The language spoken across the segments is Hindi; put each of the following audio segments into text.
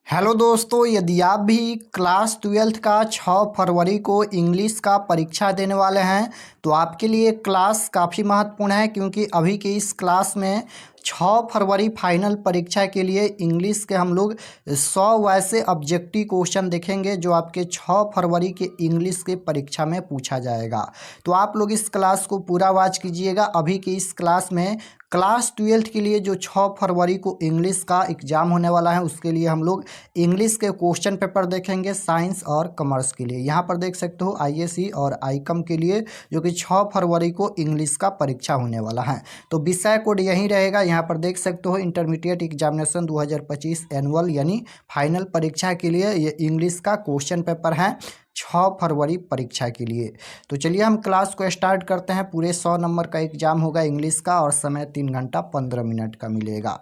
हेलो दोस्तों, यदि आप भी क्लास 12th का 6 फरवरी को इंग्लिश का परीक्षा देने वाले हैं तो आपके लिए क्लास काफ़ी महत्वपूर्ण है, क्योंकि अभी के इस क्लास में 6 फरवरी फाइनल परीक्षा के लिए इंग्लिश के हम लोग 100 वैसे ऑब्जेक्टिव क्वेश्चन देखेंगे जो आपके 6 फरवरी के इंग्लिश के परीक्षा में पूछा जाएगा। तो आप लोग इस क्लास को पूरा वॉच कीजिएगा। अभी के इस क्लास में क्लास 12th के लिए जो 6 फरवरी को इंग्लिश का एग्ज़ाम होने वाला है उसके लिए हम लोग इंग्लिश के क्वेश्चन पेपर देखेंगे साइंस और कॉमर्स के लिए। यहाँ पर देख सकते हो आईएससी और आईकॉम के लिए जो कि 6 फरवरी को इंग्लिश का परीक्षा होने वाला है। तो विषय कोड यही रहेगा। यहाँ पर देख सकते हो इंटरमीडिएट एग्जामिनेशन 2025 एनुअल यानी फाइनल परीक्षा के लिए ये इंग्लिश का क्वेश्चन पेपर है 6 फरवरी परीक्षा के लिए। तो चलिए हम क्लास को स्टार्ट करते हैं। पूरे 100 नंबर का एग्जाम होगा इंग्लिश का और समय 3 घंटा 15 मिनट का मिलेगा।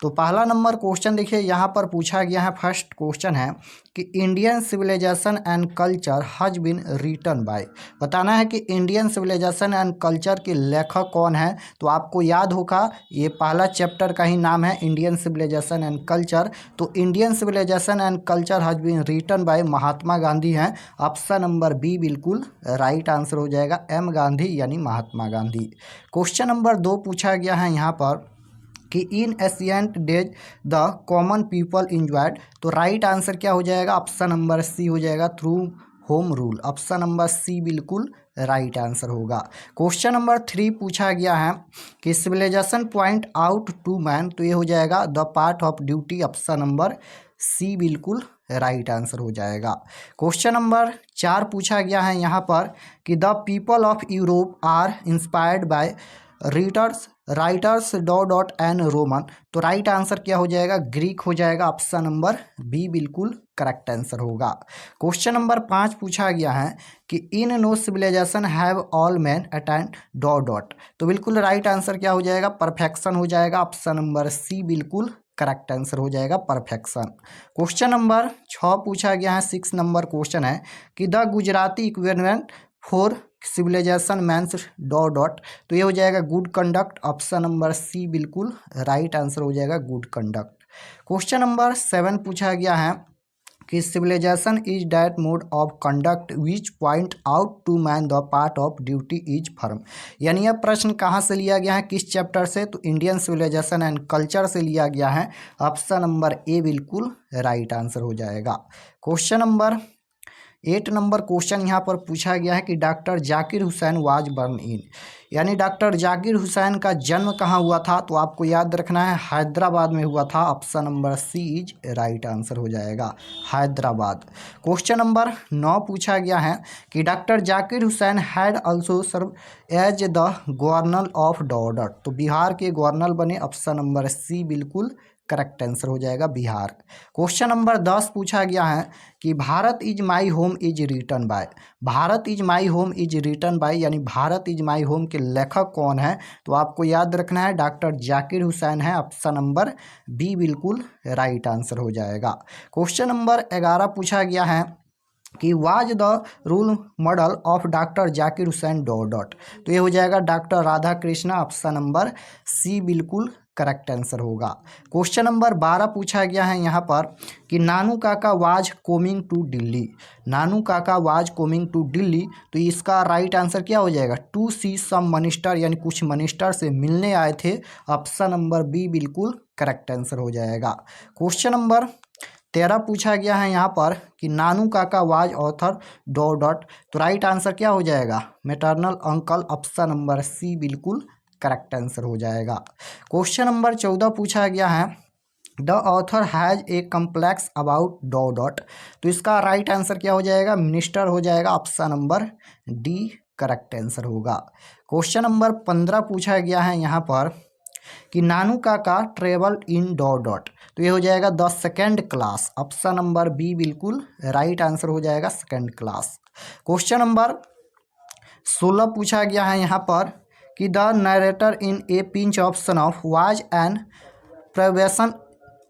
तो पहला नंबर क्वेश्चन देखिए, यहाँ पर पूछा गया है। फर्स्ट क्वेश्चन है कि Indian civilization and culture has been written by. बताना है कि इंडियन सिविलाइजेशन एंड कल्चर के लेखक कौन है। तो आपको याद होगा ये पहला चैप्टर का ही नाम है इंडियन सिविलाइजेशन एंड कल्चर। तो Indian civilization and culture has been written by Mahatma Gandhi हैं। ऑप्शन नंबर बी बिल्कुल राइट आंसर हो जाएगा, एम गांधी यानी महात्मा गांधी। क्वेश्चन नंबर 2 पूछा गया है यहाँ पर कि in ancient days the common people enjoyed. तो राइट आंसर क्या हो जाएगा, ऑप्शन नंबर सी हो जाएगा, through home rule. Option number C बिल्कुल राइट आंसर होगा। क्वेश्चन नंबर 3 पूछा गया है कि civilization point out to man. तो ये हो जाएगा the part of duty. Option number C बिल्कुल राइट आंसर हो जाएगा। क्वेश्चन नंबर 4 पूछा गया है यहाँ पर कि the people of Europe are inspired by writers dot and Roman. तो राइट आंसर क्या हो जाएगा, ग्रीक हो जाएगा। ऑप्शन नंबर बी बिल्कुल करेक्ट आंसर होगा। क्वेश्चन नंबर 5 पूछा गया है कि in no civilization have all man attend dot. तो बिल्कुल राइट आंसर क्या हो जाएगा, परफेक्शन हो जाएगा। ऑप्शन नंबर सी बिल्कुल करेक्ट आंसर हो जाएगा, परफेक्शन। क्वेश्चन नंबर 6 पूछा गया है। 6 नंबर क्वेश्चन है कि the Gujarati equivalent for civilization means dot. तो ये हो जाएगा good conduct. Option number C बिल्कुल राइट आंसर हो जाएगा, गुड कंडक्ट। क्वेश्चन नंबर 7 पूछा गया है कि civilization is that mode of conduct which point out to man the part of duty is firm. यानी यह प्रश्न कहाँ से लिया गया है, किस चैप्टर से। तो इंडियन सिविलाइजेशन एंड कल्चर से लिया गया है। ऑप्शन नंबर ए बिल्कुल राइट आंसर हो जाएगा। क्वेश्चन नंबर 8 नंबर क्वेश्चन यहाँ पर पूछा गया है कि doctor Zakir Hussain was born in. यानी डॉक्टर जाकिर हुसैन का जन्म कहाँ हुआ था। तो आपको याद रखना है हैदराबाद में हुआ था। Option number C is right answer हो जाएगा, हैदराबाद। क्वेश्चन नंबर 9 पूछा गया है कि doctor Zakir Hussain had also serve as the governor of dot. तो बिहार के गवर्नर बने। ऑप्शन नंबर सी बिल्कुल करेक्ट आंसर हो जाएगा, बिहार। क्वेश्चन नंबर 10 पूछा गया है कि Bharat is my home is written by. Bharat is my home is written by यानी भारत इज माई होम के लेखक कौन है। तो आपको याद रखना है डॉक्टर जाकिर हुसैन है। ऑप्शन नंबर बी बिल्कुल राइट आंसर हो जाएगा। क्वेश्चन नंबर 11 पूछा गया है कि was the role model of doctor Zakir Hussain dot. तो ये हो जाएगा doctor Radha Krishna. Option number C बिल्कुल करेक्ट आंसर होगा। क्वेश्चन नंबर 12 पूछा गया है यहाँ पर कि Nanu Kaka was coming to Delhi. Nanu Kaka was coming to Delhi. तो इसका राइट आंसर क्या हो जाएगा, टू सी सम मिनिस्टर यानी कुछ मिनिस्टर से मिलने आए थे। ऑप्शन नंबर बी बिल्कुल करेक्ट आंसर हो जाएगा। क्वेश्चन नंबर 13 पूछा गया है यहाँ पर कि Nanu Kaka was author dot. तो राइट आंसर क्या हो जाएगा, maternal uncle. Option number C बिल्कुल करेक्ट आंसर हो जाएगा। क्वेश्चन नंबर 14 पूछा गया है the author has a complex about dot. तो इसका राइट आंसर क्या हो जाएगा, मिनिस्टर हो जाएगा। Option number D correct answer होगा। क्वेश्चन नंबर 15 पूछा गया है यहाँ पर कि नानू काका ट्रेवल इन डॉट। तो ये हो जाएगा the second class. Option number B बिल्कुल राइट आंसर हो जाएगा, सेकेंड क्लास। क्वेश्चन नंबर 16 पूछा गया है यहाँ पर कि the narrator in a pinch of son of was an probation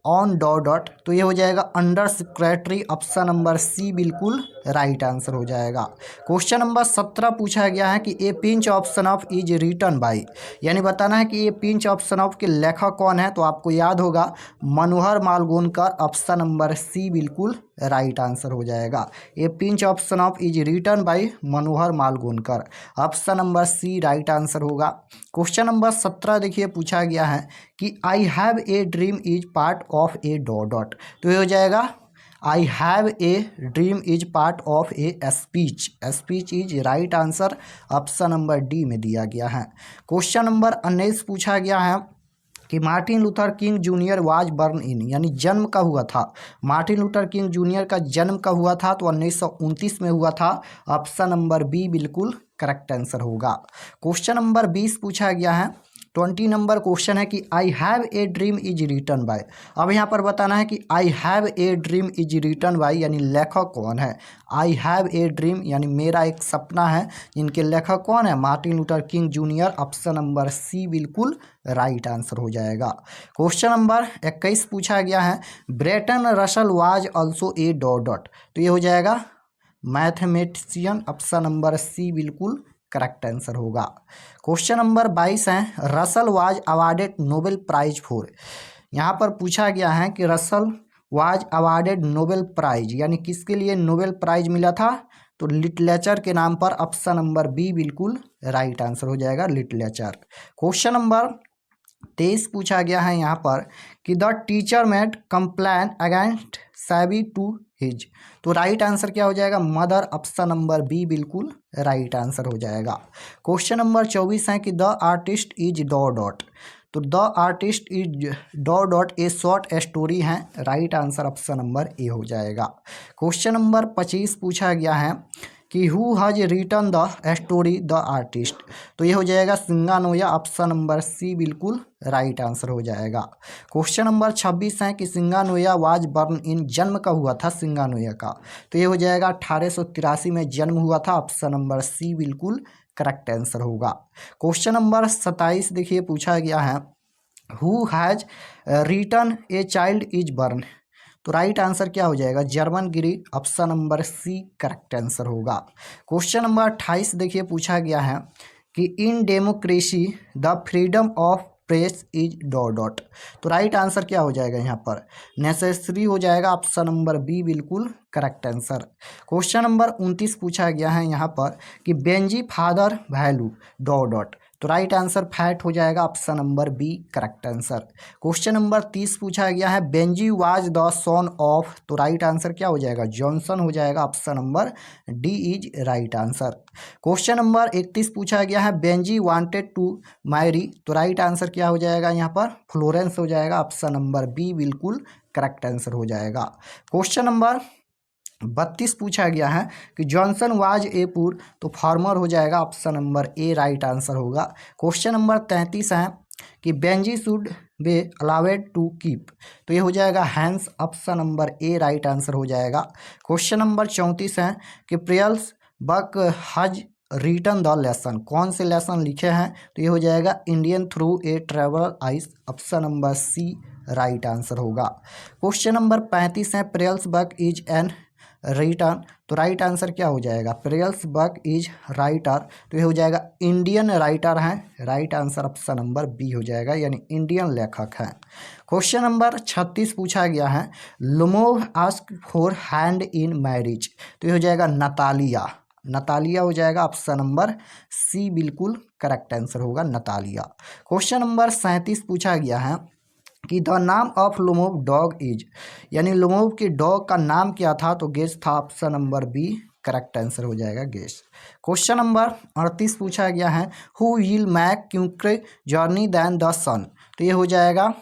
on dot, तो ये हो जाएगा under secretary, option number C बिल्कुल राइट आंसर हो जाएगा। क्वेश्चन नंबर 17 पूछा गया है कि a pinch of son of is written by, यानी बताना है कि ये पिंच ऑफ सन ऑफ के लेखक कौन है। तो आपको याद होगा मनोहर मालगुनकर, ऑप्शन नंबर सी बिल्कुल राइट आंसर हो जाएगा। A pinch of son of is written by Manohar Malgonkar, option number C right answer होगा। क्वेश्चन नंबर 17 देखिए पूछा गया है कि I have a dream is part of a dot, तो ये हो जाएगा I have a dream is part of a speech, speech is right answer, option number D में दिया गया है। क्वेश्चन नंबर 19 पूछा गया है कि Martin Luther King Junior was born in, यानी जन्म कब हुआ था। मार्टिन लूथर किंग जूनियर का जन्म कब हुआ था, तो 1929 में हुआ था, ऑप्शन नंबर बी बिल्कुल करेक्ट आंसर होगा। क्वेश्चन नंबर 20 पूछा गया है, 20 नंबर क्वेश्चन है कि I have a dream is written by. अब यहाँ पर बताना है कि I have a dream is written by यानी लेखक कौन है। आई हैव ए ड्रीम यानी मेरा एक सपना है, इनके लेखक कौन है, Martin Luther King Junior, option number C बिल्कुल राइट आंसर हो जाएगा। क्वेश्चन नंबर 21 पूछा गया है Bertrand Russell was also a dot, तो ये हो जाएगा मैथमेटिशियन, ऑप्शन नंबर सी बिल्कुल करेक्ट आंसर होगा। क्वेश्चन नंबर 22 है Russell was awarded Nobel prize for, यहाँ पर पूछा गया है कि Russell was awarded Nobel prize यानी किसके लिए नोबेल प्राइज मिला था, तो लिटरेचर के नाम पर, ऑप्शन नंबर बी बिल्कुल राइट आंसर हो जाएगा, लिटरेचर। क्वेश्चन नंबर 23 पूछा गया है यहाँ पर कि the teacher made complain against Sabi to his, तो राइट आंसर क्या हो जाएगा, मदर, ऑप्शन नंबर बी बिल्कुल राइट आंसर हो जाएगा। क्वेश्चन नंबर 24 है कि द आर्टिस्ट इज डॉट, तो the artist is dot a short story है, right answer option number A हो जाएगा। क्वेश्चन नंबर 25 पूछा गया है कि who has written the story the artist, तो ये हो जाएगा सिंगानोया, ऑप्शन नंबर सी बिल्कुल राइट आंसर हो जाएगा। क्वेश्चन नंबर 26 है कि सिंगानोया वाज बर्न इन, जन्म का हुआ था सिंगानोया का, तो ये हो जाएगा 1883 में जन्म हुआ था, ऑप्शन नंबर सी बिल्कुल करेक्ट आंसर होगा। क्वेश्चन नंबर 27 देखिए पूछा गया है who has written a child is born, तो राइट आंसर क्या हो जाएगा, Germaine Greer, option number C correct answer होगा। क्वेश्चन नंबर 28 देखिए पूछा गया है कि in democracy the freedom of press is dot, तो राइट आंसर क्या हो जाएगा यहाँ पर, नेसेसरी हो जाएगा, ऑप्शन नंबर बी बिल्कुल करेक्ट आंसर। क्वेश्चन नंबर 29 पूछा गया है यहाँ पर कि बेंजी फादर वैल्यू डॉट, तो राइट आंसर फैट हो जाएगा, option number B correct answer. Question number 30 पूछा गया है Benjy was the son of, तो राइट आंसर क्या हो जाएगा, जॉनसन हो जाएगा, option number D is right answer. Question number 31 पूछा गया है बेंजी वांटेड टू मैरी, तो राइट आंसर क्या हो जाएगा यहाँ पर, फ्लोरेंस हो जाएगा, ऑप्शन नंबर बी बिल्कुल करेक्ट आंसर हो जाएगा। क्वेश्चन नंबर 32 पूछा गया है कि जॉनसन वाज ए पुर, तो फार्मर हो जाएगा, option number A right answer होगा। क्वेश्चन नंबर 33 है कि Benjy should be allowed to keep, तो ये हो जाएगा hens, option number A right answer हो जाएगा। क्वेश्चन नंबर 34 है कि प्रियल्स बक हज रिटन द लेसन, कौन से लेसन लिखे हैं, तो ये हो जाएगा Indian through a travel eyes, option number C right answer होगा। क्वेश्चन नंबर 35 है Pearl S Buck is an return, तो राइट आंसर क्या हो जाएगा, प्रियल्स बक इज राइटर, तो ये हो जाएगा इंडियन राइटर हैं, right answer option number B हो जाएगा, यानी इंडियन लेखक हैं। क्वेश्चन नंबर 36 पूछा गया है Lomov ask for hand in marriage, तो ये हो जाएगा नतालिया, नतालिया हो जाएगा, ऑप्शन नंबर सी बिल्कुल करेक्ट आंसर होगा, नतालिया। क्वेश्चन नंबर 37 पूछा गया है कि द नाम ऑफ लुमोव डॉग इज, यानी लुमोव के डॉग का नाम क्या था, तो गेस था, option number B correct answer हो जाएगा, गेस। क्वेश्चन नंबर 38 पूछा गया है who will make quicker journey than the sun, तो ये हो जाएगा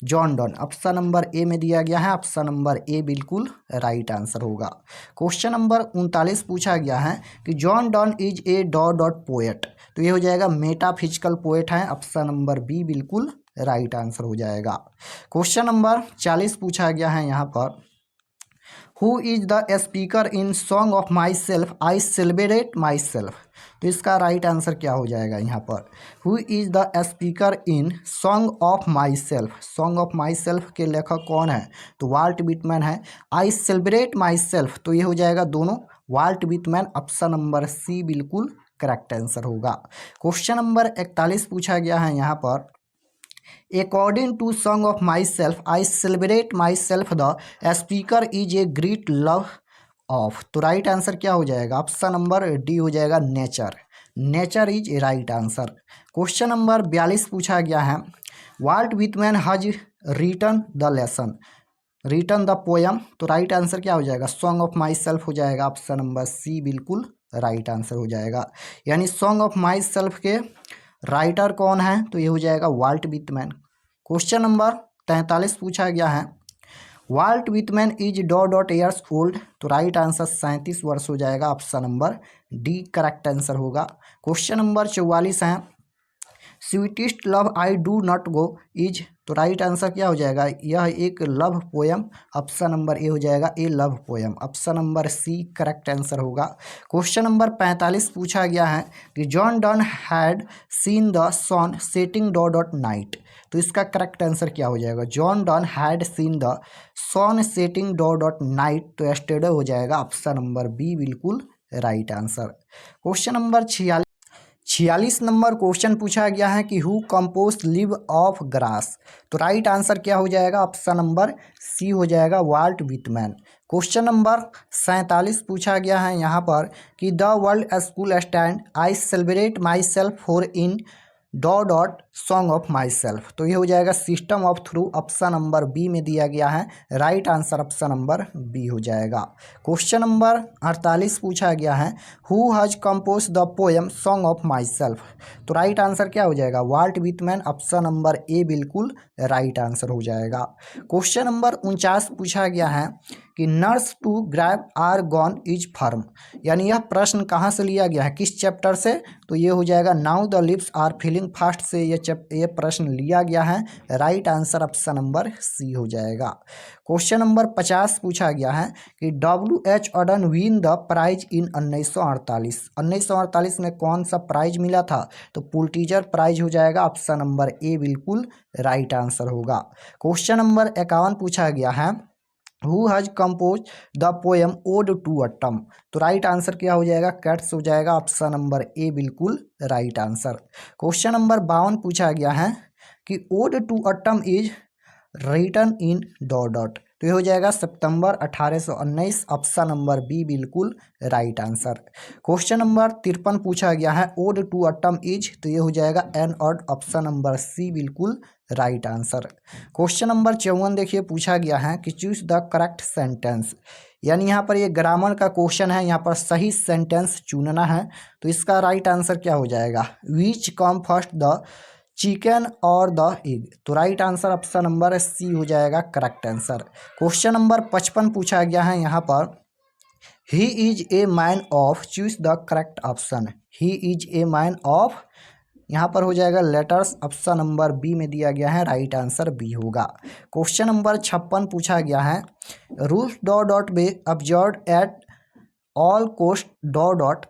John Donne, option number A में दिया गया है, ऑप्शन नंबर ए बिल्कुल राइट आंसर होगा। क्वेश्चन नंबर 39 पूछा गया है कि John Donne is a dot poet, तो ये हो जाएगा मेटाफिजिकल पोएट है, ऑप्शन नंबर बी बिल्कुल राइट आंसर हो जाएगा। क्वेश्चन नंबर 40 पूछा गया है यहाँ पर who is the speaker in song of myself I celebrate myself. तो इसका राइट आंसर क्या हो जाएगा यहाँ पर, who is the speaker in song of my self. Song of my self के लेखक कौन है, तो वाल्ट विटमैन है। आई सेलिब्रेट माई सेल्फ, तो ये हो जाएगा दोनों Walt Whitman, option number C बिल्कुल करेक्ट आंसर होगा। क्वेश्चन नंबर 41 पूछा गया है यहाँ पर, according to song of myself I celebrate myself the speaker is a great love of. तो राइट आंसर क्या हो जाएगा, ऑप्शन नंबर डी हो जाएगा nature. Nature is a right answer. Question number 42 पूछा गया है, Walt Whitman has written the lesson, written the poem. तो राइट आंसर क्या हो जाएगा, सॉन्ग ऑफ माई सेल्फ हो जाएगा, ऑप्शन नंबर सी बिल्कुल राइट आंसर हो जाएगा। यानी सॉन्ग ऑफ माई सेल्फ के राइटर कौन है, तो ये हो जाएगा वाल्ट विटमैन। क्वेश्चन नंबर 43 पूछा गया है, Walt Whitman is dot years old. तो राइट आंसर 37 वर्ष हो जाएगा, option number D correct answer होगा। क्वेश्चन नंबर 44 है, sweetest love I do not go is. तो राइट आंसर क्या हो जाएगा, यह एक love poem, option number A हो जाएगा, a love poem, option number C correct answer होगा। क्वेश्चन नंबर 45 पूछा गया है कि John Donne had seen the sun setting dot night. तो इसका करेक्ट आंसर क्या हो जाएगा, John Donne had seen the sun setting dot night. तो एस्टेडो हो जाएगा, ऑप्शन नंबर बी बिल्कुल right answer. Question number 46 number question पूछा गया है कि who compose leave of grass. तो राइट आंसर क्या हो जाएगा, ऑप्शन नंबर सी हो जाएगा, वाल्ट विटमैन। क्वेश्चन नंबर 47 पूछा गया है यहाँ पर कि the world school stand I celebrate myself for in dot song of myself. तो ये हो जाएगा system of through, option number B में दिया गया है, right answer option number B हो जाएगा। क्वेश्चन नंबर 48 पूछा गया है, who has compose the poem song of myself. तो राइट आंसर क्या हो जाएगा, Walt Whitman, option number A बिल्कुल राइट आंसर हो जाएगा। क्वेश्चन नंबर 49 पूछा गया है कि nurse to grab are gone is firm. यानी यह प्रश्न कहाँ से लिया गया है, किस चैप्टर से, तो ये हो जाएगा now the lips are feeling fast से ये प्रश्न लिया गया है, right answer option number C हो जाएगा। क्वेश्चन नंबर 50 पूछा गया है कि WH Auden win the prize in 1948। 1948 में कौन सा प्राइज मिला था, तो पुलिट्जर प्राइज हो जाएगा, ऑप्शन नंबर ए बिल्कुल राइट आंसर होगा। क्वेश्चन नंबर 51 पूछा गया है, who has compose the poem ode to autumn. तो राइट आंसर क्या हो जाएगा, कैट्स हो जाएगा, ऑप्शन नंबर ए बिल्कुल राइट आंसर। क्वेश्चन नंबर 52 पूछा गया है कि ode to autumn is written in dot. तो ये हो जाएगा सितंबर 1819, ऑप्शन नंबर बी बिल्कुल राइट आंसर। क्वेश्चन नंबर 53 पूछा गया है, ओड टू अटम इज। तो ये हो जाएगा an ode, option number C बिल्कुल राइट आंसर। क्वेश्चन नंबर 54 देखिए पूछा गया है कि चूज द करेक्ट सेंटेंस। यानी यहाँ पर ये ग्रामर का क्वेश्चन है, यहाँ पर सही सेंटेंस चुनना है। तो इसका राइट आंसर क्या हो जाएगा, which come first the chicken और द एग। तो right answer option number C हो जाएगा करेक्ट आंसर। क्वेश्चन नंबर 55 पूछा गया है यहाँ पर, he is a man of, choose the correct option. He is a man of, यहाँ पर हो जाएगा लेटर्स, ऑप्शन नंबर बी में दिया गया है, राइट आंसर बी होगा। क्वेश्चन नंबर 56 पूछा गया है, rules dot be observe at all cost dot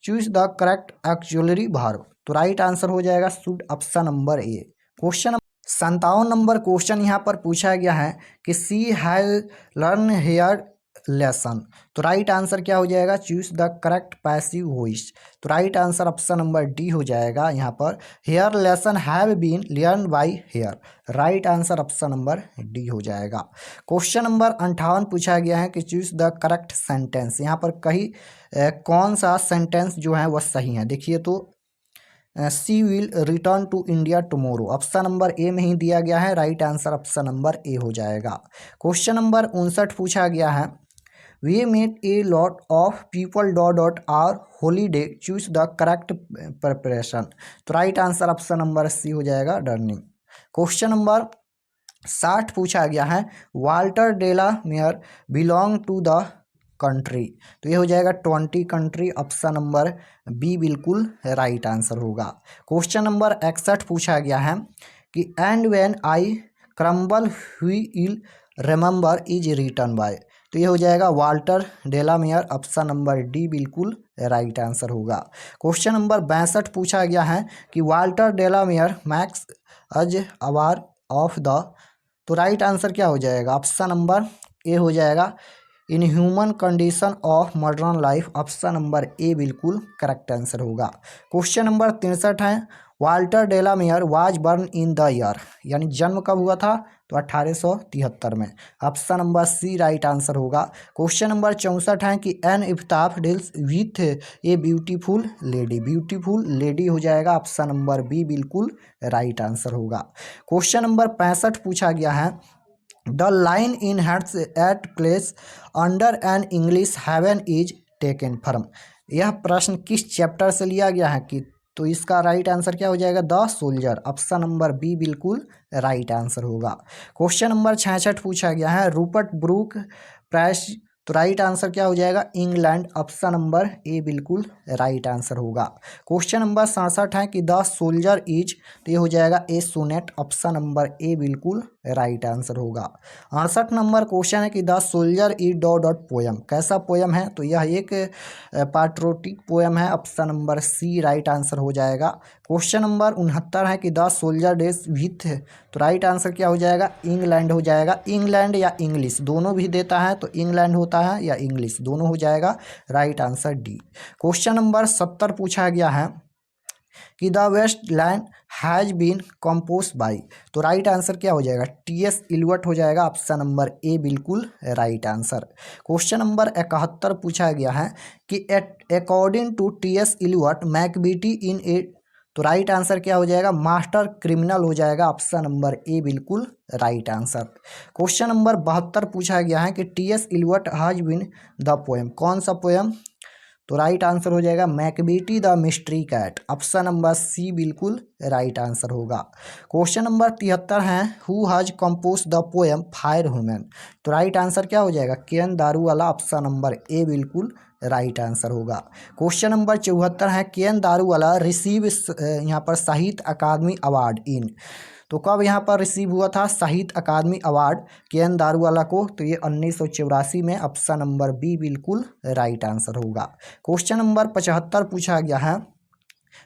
choose the correct auxiliary verb. तो राइट आंसर हो जाएगा should, option number A. Question 57 number question यहाँ पर पूछा गया है कि she have learn her lesson. तो राइट आंसर क्या हो जाएगा, choose the correct passive voice. तो right answer option number D हो जाएगा यहाँ पर, her lesson have been learn by her. Right answer option number D हो जाएगा। क्वेश्चन नंबर 58 पूछा गया है कि चूज द करेक्ट सेंटेंस। यहाँ पर कहीं कौन सा सेंटेंस जो है वह सही है, देखिए तो she will return to India tomorrow, option number A में ही दिया गया है, right answer option number A हो जाएगा। क्वेश्चन नंबर 59 पूछा गया है, we met a lot of people dot our holiday choose the correct preparation. तो right answer option number C हो जाएगा डर्निंग। क्वेश्चन नंबर 60 पूछा गया है, Walter de la Mare belong to the country. तो ये हो जाएगा 20 कंट्री, ऑप्शन नंबर बी बिल्कुल राइट आंसर होगा। क्वेश्चन नंबर 61 पूछा गया है कि and when I crumble who'll remember is written by. तो ये हो जाएगा Walter de la Mare, option number D बिल्कुल राइट आंसर होगा। क्वेश्चन नंबर 62 पूछा गया है कि Walter de la Mare makes us aware of the, तो राइट आंसर क्या हो जाएगा? ऑप्शन नंबर ए हो जाएगा in human condition of modern life, option number A बिल्कुल करेक्ट आंसर होगा। क्वेश्चन नंबर 63 है Walter de la Mare was born in the year, यानी जन्म कब हुआ था? तो 1873 में, option number C right answer होगा। क्वेश्चन नंबर 64 है कि an epitaph deals with a beautiful lady, beautiful lady हो जाएगा, ऑप्शन नंबर बी बिल्कुल राइट आंसर होगा। क्वेश्चन नंबर 65 पूछा गया है the line in heads at place under an English heaven is taken from, यह प्रश्न किस चैप्टर से लिया गया है? कि तो इसका राइट आंसर क्या हो जाएगा? The soldier, option number B बिल्कुल राइट आंसर होगा। क्वेश्चन नंबर 66 पूछा गया है रूपर्ट ब्रूक प्राइस, तो राइट आंसर क्या हो जाएगा? इंग्लैंड, ऑप्शन नंबर ए बिल्कुल राइट आंसर होगा। क्वेश्चन नंबर 67 है कि द सोल्जर इज, तो ये हो जाएगा a sonnet, option number A बिल्कुल राइट आंसर होगा। 68 नंबर क्वेश्चन है कि the soldier is dot dot poem, कैसा पोयम है? तो यह एक पैट्रियोटिक पोयम है, option number C right answer हो जाएगा। क्वेश्चन नंबर 69 है कि द सोल्जर डेज विथ, तो राइट आंसर क्या हो जाएगा? इंग्लैंड हो जाएगा। इंग्लैंड या इंग्लिश दोनों भी देता है, तो इंग्लैंड होता है या इंग्लिश दोनों हो जाएगा, right answer D. Question number 70 पूछा गया है कि the waste land has been compose by, तो राइट आंसर क्या हो जाएगा? टी.एस. इलियट हो जाएगा, ऑप्शन नंबर ए बिल्कुल राइट आंसर। क्वेश्चन नंबर 71 पूछा गया है कि अकॉर्डिंग टू टी.एस. इलियट मैकबीटी इन ए, तो राइट आंसर क्या हो जाएगा? मास्टर क्रिमिनल हो जाएगा, ऑप्शन नंबर ए बिल्कुल राइट आंसर। क्वेश्चन नंबर 72 पूछा गया है कि T S. Eliot has been the poem, कौन सा पोएम? तो राइट आंसर हो जाएगा Macavity the mystery cat, option number C बिल्कुल राइट आंसर होगा। क्वेश्चन नंबर 73 है who has compose the poem fire women, तो राइट आंसर क्या हो जाएगा? K N. Daruwalla, option number A बिल्कुल राइट आंसर होगा। क्वेश्चन नंबर 74 है के.एन. दारूवाला रिसीव यहाँ पर साहित्य अकादमी अवार्ड इन, तो कब यहाँ पर रिसीव हुआ था साहित्य अकादमी अवार्ड के.एन. दारूवाला को? तो ये 1984 में, ऑप्शन नंबर बी बिल्कुल राइट आंसर होगा। क्वेश्चन नंबर 75 पूछा गया है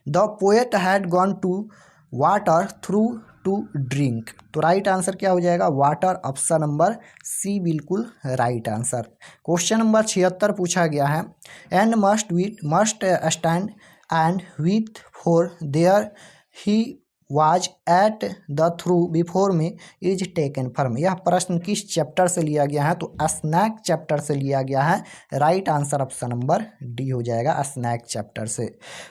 the poet had gone to water through to drink, तो राइट आंसर क्या हो जाएगा? वाटर, ऑप्शन नंबर सी बिल्कुल राइट आंसर। क्वेश्चन नंबर 76 पूछा गया है and must stand and with for there he was at the through before में इज टेकन फ्रॉम, यह प्रश्न किस चैप्टर से लिया गया है? तो स्नैक चैप्टर से लिया गया है, right answer option number D हो जाएगा, स्नैक चैप्टर से।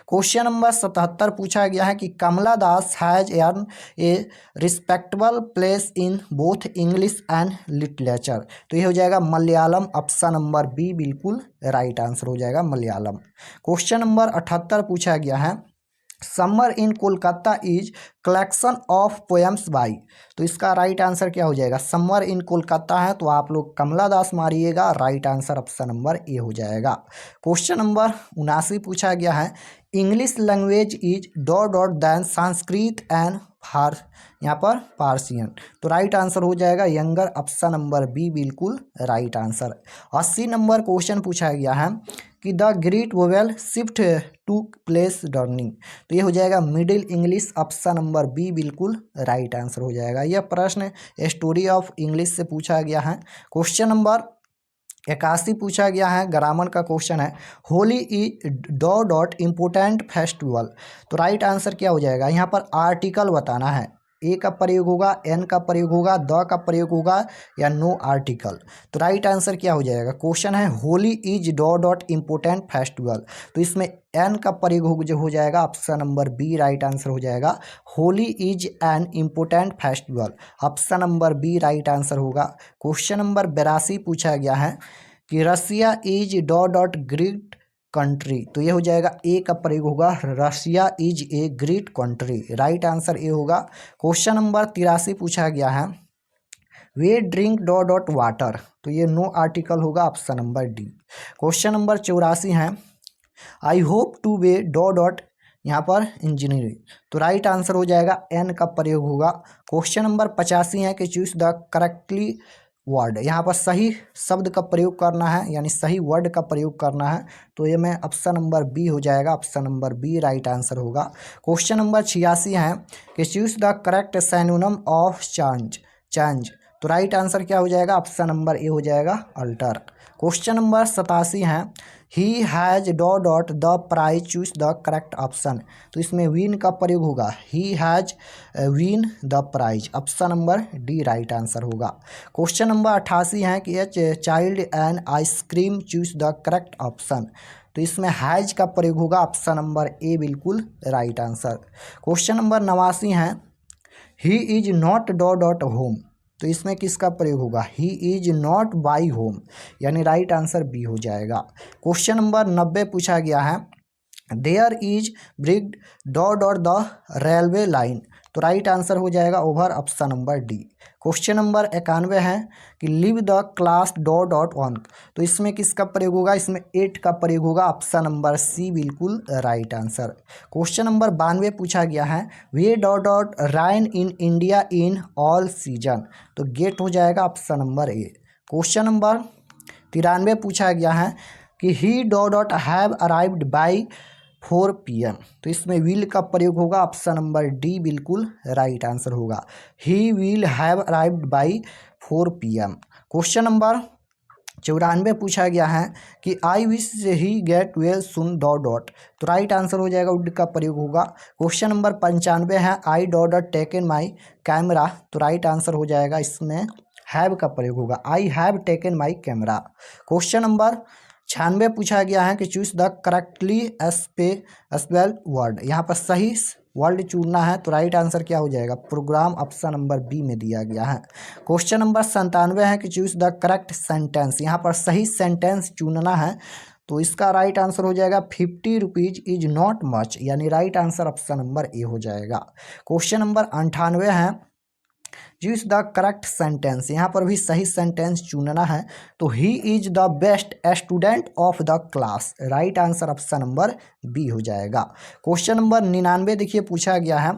क्वेश्चन नंबर 77 पूछा गया है कि Kamala Das has earn a respectable place in both English and literature, तो ये हो जाएगा मलयालम, ऑप्शन नंबर बी बिल्कुल राइट आंसर हो जाएगा मलयालम। क्वेश्चन नंबर 78 पूछा गया है summer in Kolkata is collection of poems by, तो इसका राइट आंसर क्या हो जाएगा? समर इन कोलकाता है, तो आप लोग कमला दास मारिएगा, right answer option number A हो जाएगा। क्वेश्चन नंबर 79 पूछा गया है English language is dot dot than Sanskrit and यहाँ पर पार्सियन, तो राइट आंसर हो जाएगा यंगर, ऑप्शन नंबर बी बिल्कुल राइट आंसर। 80 नंबर क्वेश्चन पूछा गया है कि the great vowel shift to place during, तो ये हो जाएगा middle English, option number B बिल्कुल राइट आंसर हो जाएगा। यह प्रश्न स्टोरी ऑफ इंग्लिश से पूछा गया है। क्वेश्चन नंबर 81 पूछा गया है ग्रामर का क्वेश्चन है Holi is dot dot important festival, तो राइट आंसर क्या हो जाएगा? यहाँ पर आर्टिकल बताना है, ए का प्रयोग होगा, एन का प्रयोग होगा, द का प्रयोग होगा या नो आर्टिकल, तो राइट आंसर क्या हो जाएगा? क्वेश्चन है Holi is dot dot important festival, तो इसमें एन का प्रयोग जो हो जाएगा, option number B right answer हो जाएगा। Holi is an important festival, option number B right answer होगा। क्वेश्चन नंबर 82 पूछा गया है कि Russia is dot dot great country, तो ये हो जाएगा ए का प्रयोग होगा, Russia is a great country, right answer A होगा। क्वेश्चन नंबर 83 पूछा गया है वे ड्रिंक डॉट डॉट वाटर, तो ये नो आर्टिकल होगा, option number D. Question number 84 है I hope two way dot dot यहाँ पर इंजीनियरिंग, तो राइट आंसर हो जाएगा एन का प्रयोग होगा। क्वेश्चन नंबर 85 है कि चूज द करेक्टली वर्ड, यहाँ पर सही शब्द का प्रयोग करना है यानी सही वर्ड का प्रयोग करना है। तो ये में ऑप्शन नंबर बी हो जाएगा, option number B right answer होगा। क्वेश्चन नंबर 86 है कि choose the correct synonym of change, change. तो राइट आंसर क्या हो जाएगा, ऑप्शन नंबर ए हो जाएगा, अल्टर। क्वेश्चन नंबर 87 है he has dot the prize, choose the correct option. तो इसमें विन का प्रयोग होगा, he has win the prize, option number D right answer होगा। क्वेश्चन नंबर 88 है कि each child and ice cream, choose the correct option. तो इसमें हैज का प्रयोग होगा, ऑप्शन नंबर ए बिल्कुल राइट आंसर। क्वेश्चन नंबर 89 है he is not dot home. तो इसमें किसका प्रयोग होगा, he is not by home, यानी राइट आंसर बी हो जाएगा। क्वेश्चन नंबर 90 पूछा गया है there is bridge dot the railway line. तो राइट आंसर हो जाएगा over, option number D. Question number 91 है कि leave the class dot on. तो इसमें किसका प्रयोग होगा, इसमें 8 का प्रयोग होगा, ऑप्शन नंबर सी बिल्कुल राइट आंसर। क्वेश्चन नंबर 92 पूछा गया है we dot rain in India in all season. तो गेट हो जाएगा, option number A. Question number 93 पूछा गया है कि he dot have arrived by 4 PM। तो इसमें विल का प्रयोग होगा, ऑप्शन नंबर डी बिल्कुल राइट आंसर होगा, he will have arrived by 4 PM। Question number 94 पूछा गया है कि I wish he get well soon dot. तो राइट आंसर हो जाएगा, वुड का प्रयोग होगा। क्वेश्चन नंबर 95 है I dot taken my camera. तो राइट आंसर हो जाएगा, इसमें हैव का प्रयोग होगा, I have taken my camera. Question number 96 पूछा गया है कि choose the correctly spell word. यहाँ पर सही वर्ड चुनना है। तो राइट आंसर क्या हो जाएगा, प्रोग्राम, ऑप्शन नंबर बी में दिया गया है। क्वेश्चन नंबर 97 है कि चूज द करेक्ट सेंटेंस। यहाँ पर सही सेंटेंस चुनना है। तो इसका राइट आंसर हो जाएगा 50 रुपीज इज नॉट मच, यानी right answer option number A हो जाएगा। क्वेश्चन नंबर 98 है चूज द करेक्ट सेंटेंस। यहाँ पर भी सही सेंटेंस चुनना है। तो he is the best student of the class, right answer option number B हो जाएगा। क्वेश्चन नंबर 99 देखिए पूछा गया है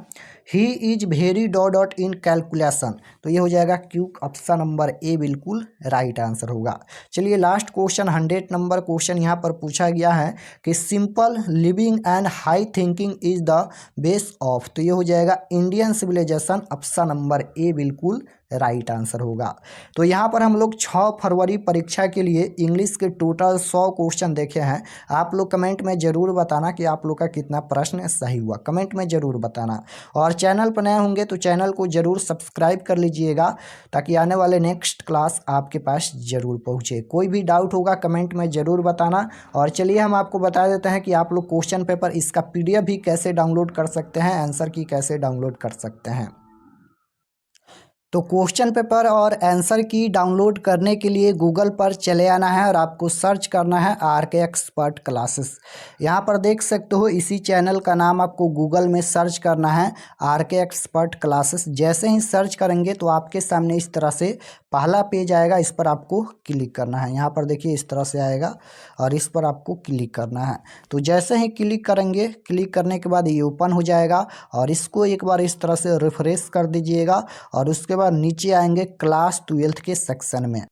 he is very dot in calculation. तो ये हो जाएगा क्यू, ऑप्शन नंबर ए बिल्कुल राइट आंसर होगा। चलिए लास्ट क्वेश्चन 100 नंबर क्वेश्चन यहाँ पर पूछा गया है कि simple living and high thinking is the base of. तो ये हो जाएगा Indian civilisation, option number A बिल्कुल राइट आंसर होगा। तो यहाँ पर हम लोग 6 फरवरी परीक्षा के लिए इंग्लिश के टोटल 100 क्वेश्चन देखे हैं। आप लोग कमेंट में ज़रूर बताना कि आप लोग का कितना प्रश्न सही हुआ, कमेंट में ज़रूर बताना। और चैनल पर नए होंगे तो चैनल को ज़रूर सब्सक्राइब कर लीजिएगा ताकि आने वाले नेक्स्ट क्लास आपके पास ज़रूर पहुँचे। कोई भी डाउट होगा कमेंट में ज़रूर बताना। और चलिए हम आपको बता देते हैं कि आप लोग क्वेश्चन पेपर इसका PDF भी कैसे डाउनलोड कर सकते हैं, आंसर की कैसे डाउनलोड कर सकते हैं। तो क्वेश्चन पेपर और आंसर की डाउनलोड करने के लिए गूगल पर चले आना है और आपको सर्च करना है RK एक्सपर्ट क्लासेस। यहाँ पर देख सकते हो इसी चैनल का नाम आपको गूगल में सर्च करना है RK एक्सपर्ट क्लासेस। जैसे ही सर्च करेंगे तो आपके सामने इस तरह से पहला पेज आएगा, इस पर आपको क्लिक करना है। यहाँ पर देखिए इस तरह से आएगा और इस पर आपको क्लिक करना है। तो जैसे ही क्लिक करेंगे, क्लिक करने के बाद ये ओपन हो जाएगा और इसको एक बार इस तरह से रिफ्रेश कर दीजिएगा और उसके बाद नीचे आएंगे क्लास 12 के सेक्शन में।